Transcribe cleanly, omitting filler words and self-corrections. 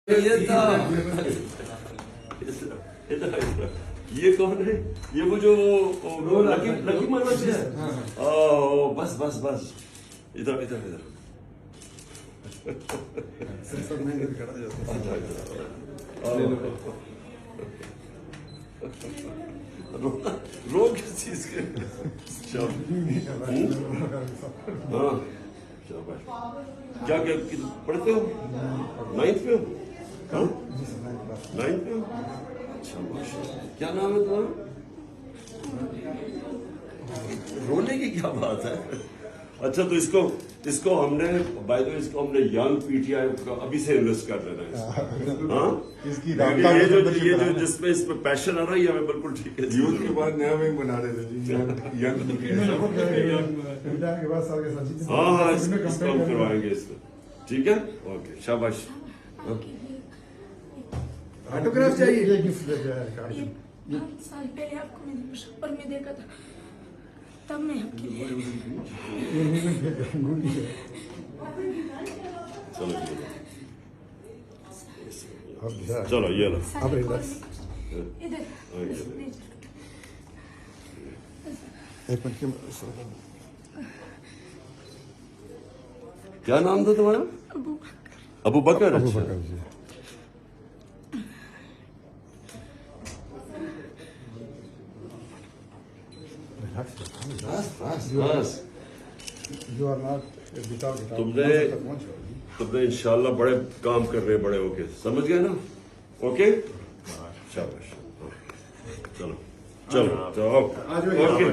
یہ تھا یہ کون ہے؟ یہ وہ جو لکی منوج ہے. بس بس بس ادھر ادھر ادھر رو کس چیز کے؟ ہاں شاباش. کیا پڑھتے ہو؟ 9th میں ہو؟ 9th میں ہو؟ اچھا ماشاء اللہ. کیا نام ہے تمہارا؟ رونے کی کیا بات ہے؟ اچھا تو اس کو ہم نے بائی دا وے اس کو ہم نے ینگ پی ٹی آئی ابھی سے انویسٹ کر لینا ہے. ہاں یہ جو جس میں اس میں پیشن آ رہا ہے یہ ہمیں بالکل ٹھیک ہے. یوتھ کے بعد نیا ونگ بنا رہے تھے جی. ہاں ہاں اس کو ہم کروائیں گے اس میں. ٹھیک ہے اوکے شاباش. آٹوگراف چاہیے. یہ گفٹ دے دیا ہے. 5 سال پہلے آپ کو میں نے مشہور میں دیکھا تھا تب میں آپ کے لیے چلو یہ لو. ادھر ایک منٹ کیا نام تھا تمہارا؟ ابو بکر. اچھا بس تم نے انشاءاللہ بڑے کام کر رہے بڑے ہو کے. سمجھ گئے نا؟ اوکے شاباش. چلو چلو اوکے.